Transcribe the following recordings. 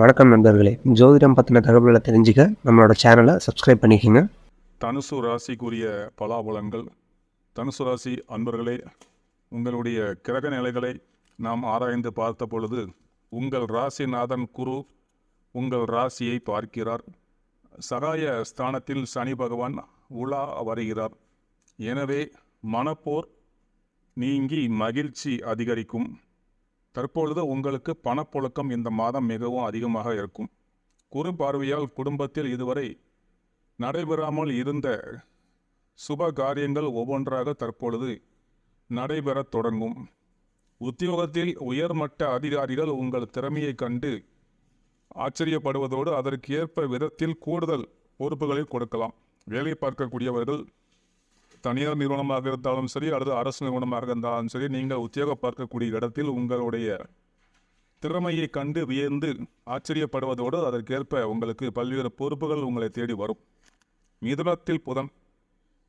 வணக்கம் நண்பர்களே. ஜோதிடம் பத்தின தகவல்கள தெரிஞ்சுக்க நம்மளோட சேனல சப்ஸ்கிரைப் பண்ணிக்கங்க. தனுசு ராசிக்குரிய பலாபலன்கள். தனுசு ராசி அன்பர்களே, உங்களுடைய கிரக நிலைகளை நாம் ஆராய்ந்து பார்த்த பொழுது உங்கள் ராசிநாதன் குரு உங்கள் ராசியை பார்க்கிறார். சகாய ஸ்தானத்தில் சனி பகவான் உலா வருகிறார். எனவே மனப்போர் நீங்கி மகிழ்ச்சி அதிகரிக்கும். தற்பொழுது உங்களுக்கு பணப்புழக்கம் இந்த மாதம் மிகவும் அதிகமாக இருக்கும். குரு பார்வையால் குடும்பத்தில் இதுவரை நடைபெறாமல் இருந்த சுப காரியங்கள் ஒவ்வொன்றாக தற்பொழுது நடைபெறத் தொடங்கும். உத்தியோகத்தில் உயர்மட்ட அதிகாரிகள் உங்கள் திறமையை கண்டு ஆச்சரியப்படுவதோடு அதற்கு ஏற்ப விதத்தில் கூடுதல் பொறுப்புகளை கொடுக்கலாம். வேலை பார்க்கக்கூடியவர்கள் தனியார் நிறுவனமாக இருந்தாலும் சரி அல்லது அரசு நிறுவனமாக இருந்தாலும் சரி, நீங்கள் உத்தியோகம் பார்க்கக்கூடிய இடத்தில் உங்களுடைய திறமையை கண்டு வியந்து ஆச்சரியப்படுவதோடு அதற்கேற்ப உங்களுக்கு பல்வேறு பொறுப்புகள் உங்களை தேடி வரும். மிதுனத்தில் புதன்.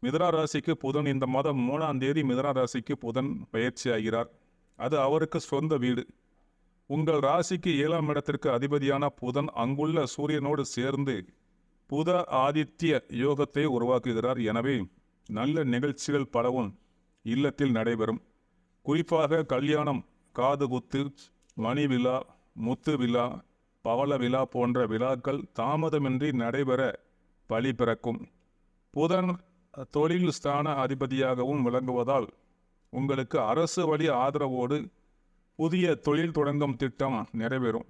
மிதுன ராசிக்கு புதன் இந்த மாதம் 3ஆம் தேதி மிதுன ராசிக்கு புதன் பயிற்சி ஆகிறார். அது அவருக்கு சொந்த வீடு. உங்கள் ராசிக்கு 7ஆம் இடத்திற்கு அதிபதியான புதன் அங்குள்ள சூரியனோடு சேர்ந்து புத ஆதித்ய யோகத்தை உருவாக்குகிறார். எனவே நல்ல நிகழ்ச்சிகள் பலவும் இல்லத்தில் நடைபெறும். குறிப்பாக கல்யாணம், காது குத்து, மணி விழா, முத்து விழா, பவள விழா போன்ற விழாக்கள் தாமதமின்றி நடைபெற வழி பிறக்கும். புதன் தொழில் ஸ்தான அதிபதியாகவும் விளங்குவதால் உங்களுக்கு அரசு வழி ஆதரவோடு புதிய தொழில் தொடங்கும் திட்டம் நிறைவேறும்.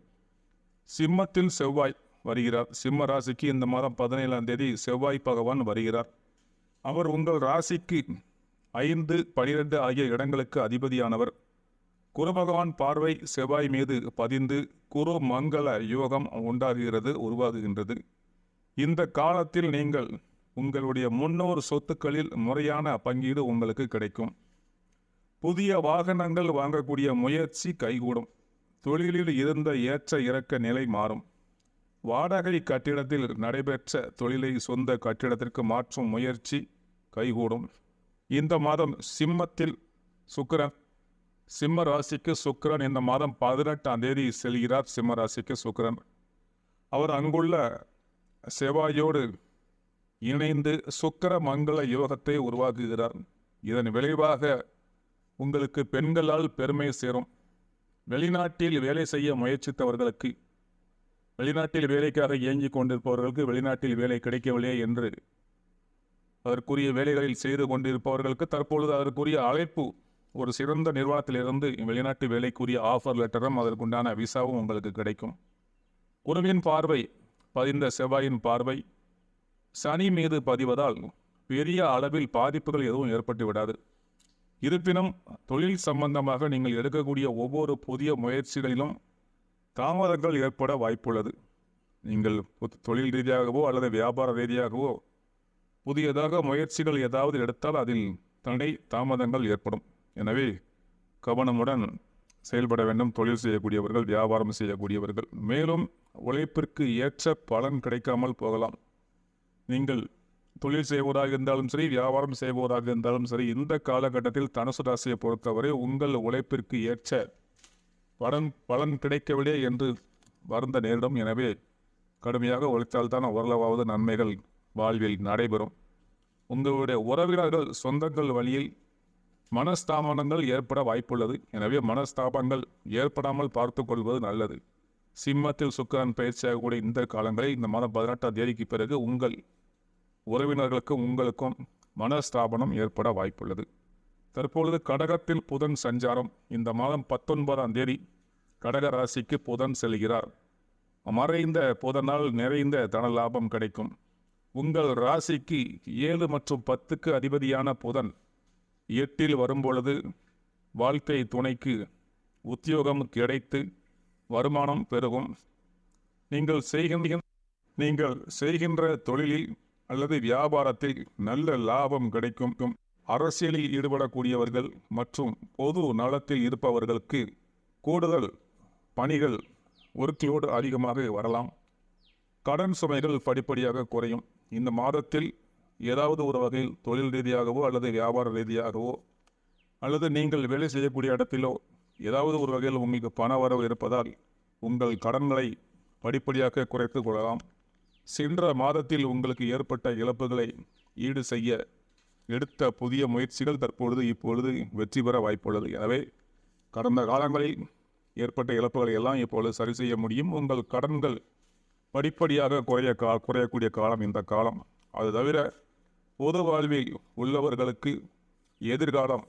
சிம்மத்தில் செவ்வாய் வருகிறார். சிம்ம ராசிக்கு இந்த மாதம் 17ஆம் தேதி செவ்வாய் பகவான் வருகிறார். அவர் உங்கள் ராசிக்கு 5, 12 ஆகிய இடங்களுக்கு அதிபதியானவர். குரு பகவான் பார்வை செவ்வாய் மீது பதிந்து குரு மங்கள யோகம் உருவாகுகின்றது. இந்த காலத்தில் நீங்கள் உங்களுடைய முன்னோர் சொத்துக்களில் முறையான பங்கீடு உங்களுக்கு கிடைக்கும். புதிய வாகனங்கள் வாங்கக்கூடிய முயற்சி கைகூடும். தொழிலில் இருந்த ஏற்ற இறக்க நிலை மாறும். வாடகை கட்டிடத்தில் நடைபெற்ற தொழிலை சொந்த கட்டிடத்திற்கு மாற்றும் முயற்சி கைகூடும். இந்த மாதம் சிம்மத்தில் சுக்கிரன். சிம்ம ராசிக்கு சுக்கிரன் இந்த மாதம் 18ஆம் தேதி செல்கிறார். சிம்ம ராசிக்கு சுக்கிரன் அவர் அங்குள்ள செவ்வாயோடு இணைந்து சுக்கிர மங்கள யோகத்தை உருவாக்குகிறார். இதன் விளைவாக உங்களுக்கு பெண்களால் பெருமை சேரும். வெளிநாட்டில் வேலை செய்ய முயற்சித்தவர்களுக்கு, வெளிநாட்டில் வேலைக்காக இயங்கிக் கொண்டிருப்பவர்களுக்கு வெளிநாட்டில் வேலை கிடைக்கவில்லை என்று அதற்குரிய வேலைகளில் செய்து கொண்டிருப்பவர்களுக்கு தற்பொழுது அதற்குரிய அழைப்பு ஒரு சிறந்த நிறுவனத்திலிருந்து வெளிநாட்டு வேலைக்குரிய ஆஃபர் லெட்டரும் அதற்குண்டான விசாவும் உங்களுக்கு கிடைக்கும். குருவின் பார்வை பதிந்த செவ்வாயின் பார்வை சனி மீது பதிவதால் பெரிய அளவில் பாதிப்புகள் எதுவும் ஏற்பட்டு விடாது. இருப்பினும் தொழில் சம்பந்தமாக நீங்கள் எடுக்கக்கூடிய ஒவ்வொரு புதிய முயற்சிகளிலும் தாமதங்கள் ஏற்பட வாய்ப்புள்ளது. நீங்கள் தொழில் ரீதியாகவோ அல்லது வியாபார ரீதியாகவோ புதியதாக முயற்சிகள் ஏதாவது எடுத்தால் அதில் தடை தாமதங்கள் ஏற்படும். எனவே கவனமுடன் செயல்பட வேண்டும் தொழில் செய்யக்கூடியவர்கள், வியாபாரம் செய்யக்கூடியவர்கள். மேலும் உழைப்பிற்கு ஏற்ற பலன் கிடைக்காமல் போகலாம். நீங்கள் தொழில் செய்வதாக இருந்தாலும் சரி, வியாபாரம் செய்வதாக இருந்தாலும் சரி, இந்த காலகட்டத்தில் தனுசு ராசியை பொறுத்தவரை உங்கள் உழைப்பிற்கு ஏற்ற பலன் கிடைக்கவில்லை என்று வருந்த நேரிடும். எனவே கடுமையாக உழைத்தால்தான் ஓரளவாவது நன்மைகள் வாழ்வில் நடைபெறும். உங்களுடைய உறவினர்கள், சொந்தங்கள் வழியில் மனஸ்தாபனங்கள் ஏற்பட வாய்ப்புள்ளது. எனவே மனஸ்தாபங்கள் ஏற்படாமல் பார்த்து கொள்வது நல்லது. சிம்மத்தில் சுக்கிரன் பயிற்சியாகக்கூடிய இந்த காலங்களை இந்த மாதம் 18ஆம் தேதிக்கு பிறகு உங்கள் உறவினர்களுக்கும் உங்களுக்கும் மனஸ்தாபனம் ஏற்பட வாய்ப்புள்ளது. தற்பொழுது கடகத்தில் புதன் சஞ்சாரம். இந்த மாதம் 19ஆம் தேதி கடக ராசிக்கு புதன் செல்கிறார். மறைந்த புதனால் நிறைந்த தன லாபம் கிடைக்கும். உங்கள் ராசிக்கு 7 மற்றும் 10க்கு அதிபதியான புதன் 8இல் வரும்பொழுது வாழ்க்கை துணைக்கு உத்தியோகம் கிடைத்து வருமானம் பெருகும். நீங்கள் செய்கின்ற தொழிலில் அல்லது வியாபாரத்தில் நல்ல லாபம் கிடைக்கும். அரசியலில் ஈடுபடக்கூடியவர்கள் மற்றும் பொது நலத்தில் இருப்பவர்களுக்கு கூடுதல் பணிகள் ஒர்க்லோடு அதிகமாக வரலாம். கடன் சுமைகள் படிப்படியாக குறையும். இந்த மாதத்தில் ஏதாவது ஒரு வகையில் தொழில் ரீதியாகவோ அல்லது வியாபார ரீதியாகவோ அல்லது நீங்கள் வேலை செய்யக்கூடிய இடத்திலோ ஏதாவது ஒரு வகையில் உங்களுக்கு பண வரவு இருப்பதால் உங்கள் கடன்களை படிப்படியாக குறைத்து கொள்ளலாம். சென்ற மாதத்தில் உங்களுக்கு ஏற்பட்ட இழப்புகளை ஈடு செய்ய எடுத்த புதிய முயற்சிகள் இப்பொழுது வெற்றி பெற வாய்ப்புள்ளது. எனவே கடந்த காலங்களில் ஏற்பட்ட இழப்புகளை எல்லாம் இப்பொழுது சரி செய்ய முடியும். உங்கள் கடன்கள் படிப்படியாக குறையக்கூடிய காலம் இந்த காலம். அது தவிர பொது வாழ்வில் உள்ளவர்களுக்கு எதிர்காலம்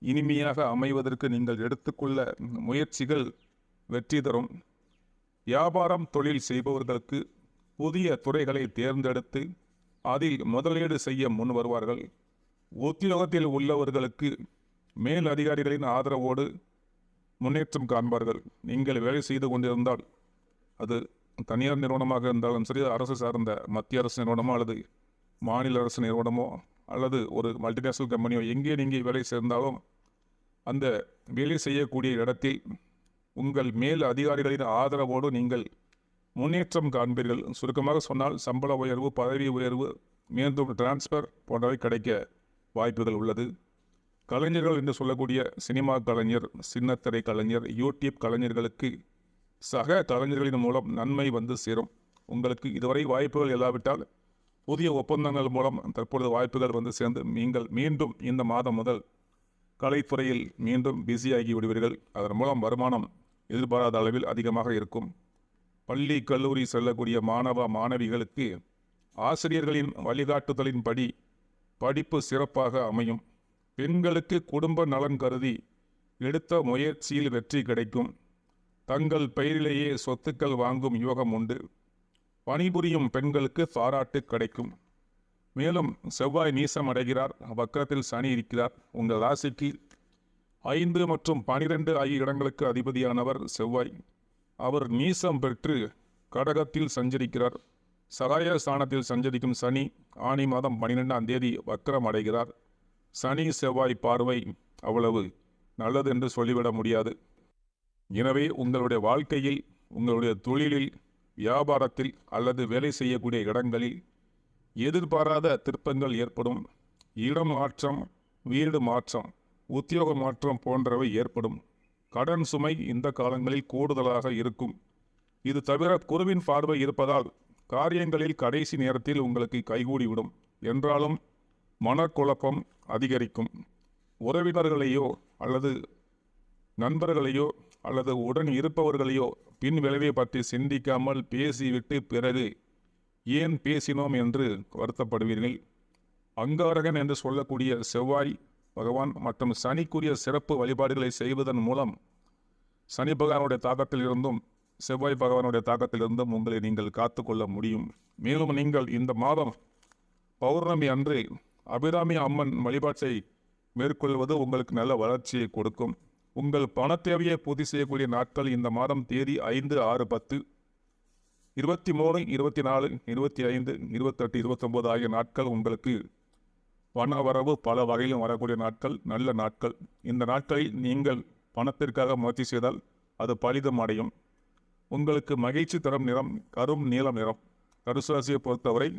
இனிமையாக அமைவதற்கு நீங்கள் எடுத்துக்கொள்ள முயற்சிகள் வெற்றி தரும். வியாபாரம் தொழில் செய்பவர்களுக்கு புதிய துறைகளை தேர்ந்தெடுத்து அதில் முதலீடு செய்ய முன் வருவார்கள். உத்தியோகத்தில் உள்ளவர்களுக்கு மேல் அதிகாரிகளின் ஆதரவோடு முன்னேற்றம் காண்பார்கள். நீங்கள் வேலை செய்து கொண்டிருந்தால் அது தனியார் நிறுவனமாக இருந்தாலும் சரி, அரசு சார்ந்த மத்திய அரசு நிறுவனமோ அல்லது மாநில அரசு நிறுவனமோ அல்லது ஒரு மல்டிநேஷனல் கம்பெனியோ எங்கே நீங்கள் வேலை சேர்ந்தாலும் அந்த வேலை செய்யக்கூடிய இடத்தில் உங்கள் மேல் அதிகாரிகளின் ஆதரவோடு நீங்கள் முன்னேற்றம் காண்பீர்கள். சுருக்கமாக சொன்னால் சம்பள உயர்வு, பதவி உயர்வு, மீண்டும் டிரான்ஸ்ஃபர் போன்றவை கிடைக்க வாய்ப்புகள் உள்ளது. கலைஞர்கள் என்று சொல்லக்கூடிய சினிமா கலைஞர், சின்னத்திரை கலைஞர், யூடியூப் கலைஞர்களுக்கு சக கலைஞர்களின் மூலம் நன்மை வந்து சேரும். உங்களுக்கு இதுவரை வாய்ப்புகள் இல்லாவிட்டால் புதிய ஒப்பந்தங்கள் மூலம் தற்பொழுது வாய்ப்புகள் வந்து சேர்ந்து நீங்கள் மீண்டும் இந்த மாதம் முதல் கலைத்துறையில் மீண்டும் பிஸியாகி விடுவீர்கள். அதன் மூலம் வருமானம் எதிர்பாராத அளவில் அதிகமாக இருக்கும். பள்ளி கல்லூரி செல்லக்கூடிய மாணவ மாணவிகளுக்கு ஆசிரியர்களின் வழிகாட்டுதலின்படி படிப்பு சிறப்பாக அமையும். பெண்களுக்கு குடும்ப நலன் கருதி எடுத்த முயற்சியில் வெற்றி கிடைக்கும். தங்கள் பெயரிலேயே சொத்துக்கள் வாங்கும் யோகம் உண்டு. பணிபுரியும் பெண்களுக்கு பாராட்டு கிடைக்கும். மேலும் செவ்வாய் நீசம் அடைகிறார், வக்கரத்தில் சனி இருக்கிறார். உங்கள் ராசிக்கு 5 மற்றும் 12 ஆகிய இடங்களுக்கு அதிபதியானவர் செவ்வாய். அவர் நீசம் பெற்று கடகத்தில் சஞ்சரிக்கிறார். சகாய ஸ்தானத்தில் சஞ்சரிக்கும் சனி ஆனி மாதம் 12ஆம் தேதி வக்கரம் அடைகிறார். சனி செவ்வாய் பார்வை அவ்வளவு நல்லது என்று சொல்லிவிட முடியாது. எனவே உங்களுடைய வாழ்க்கையில், உங்களுடைய தொழிலில், வியாபாரத்தில் அல்லது வேலை செய்யக்கூடிய இடங்களில் எதிர்பாராத திருப்பங்கள் ஏற்படும். இடம் மாற்றம், வீடு மாற்றம், உத்தியோக மாற்றம் போன்றவை ஏற்படும். கடன் சுமை இந்த காலங்களில் கூடுதலாக இருக்கும். இது தவிர குருவின் பார்வை இருப்பதால் காரியங்களில் கடைசி நேரத்தில் உங்களுக்கு கைகூடிவிடும். என்றாலும் மனக்குழப்பம் அதிகரிக்கும். உறவினர்களையோ அல்லது நண்பர்களையோ அல்லது உடன் இருப்பவர்களையோ பின் விளைவை பற்றி சிந்திக்காமல் பேசிவிட்டு பிறகு ஏன் பேசினோம் என்று வருத்தப்படுவீர்கள். அங்காரகன் என்று சொல்லக்கூடிய செவ்வாய் பகவான் மற்றும் சனிக்குரிய சிறப்பு வழிபாடுகளை செய்வதன் மூலம் சனி பகவானுடைய தாக்கத்தில் இருந்தும் செவ்வாய் பகவானுடைய தாக்கத்தில் இருந்தும் உங்களை நீங்கள் காத்துக்கொள்ள முடியும். மேலும் நீங்கள் இந்த மாதம் பௌர்ணமி அன்று அபிராமி அம்மன் வழிபாட்டை மேற்கொள்வது உங்களுக்கு நல்ல வளர்ச்சியை கொடுக்கும். உங்கள் பண தேவையை பூர்த்தி செய்யக்கூடிய நாட்கள் இந்த மாதம் தேதி 5, 6, 10, 23, 24, 25, 28, 29 ஆகிய நாட்கள் உங்களுக்கு பண வரவு பல வகையிலும் வரக்கூடிய நாட்கள், நல்ல நாட்கள். இந்த நாட்களில் நீங்கள் பணத்திற்காக முயற்சி செய்தால் அது பலிதம் அடையும். உங்களுக்கு மகிழ்ச்சி தரும் நிறம் கரும் நீலம் நிறம். தனுசு ராசியை பொறுத்தவரை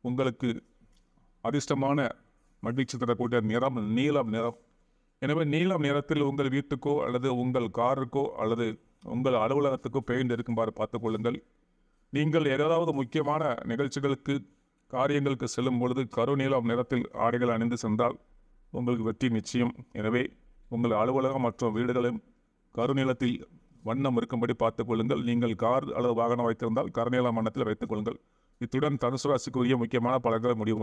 உங்களுக்கு அதிர்ஷ்டமான மகிழ்ச்சி தரக்கூடிய நிறம் நீலம் நிறம். எனவே நீலம் நிறத்தில் உங்கள் வீட்டுக்கோ அல்லது உங்கள் காருக்கோ அல்லது உங்கள் அலுவலகத்துக்கோ பெயிண்ட் இருக்குமாறு பார்த்துக்கொள்ளுங்கள். நீங்கள் ஏதாவது முக்கியமான நிகழ்ச்சிகளுக்கு, காரியங்களுக்கு செல்லும் பொழுது கருநீலம் நிறத்தில் ஆடைகள் அணிந்து சென்றால் உங்களுக்கு வெற்றி நிச்சயம். எனவே உங்கள் அலுவலகம் மற்றும் வீடுகளும் கருநீலத்தில் வண்ணம் இருக்கும்படி பார்த்துக்கொள்ளுங்கள். நீங்கள் கார் அல்லது வாகனம் வைத்திருந்தால் கருநீல வண்ணத்தில் வைத்துக் கொள்ளுங்கள். இத்துடன் தனுசு ராசிக்குரிய முக்கியமான பலன்களை முடிவு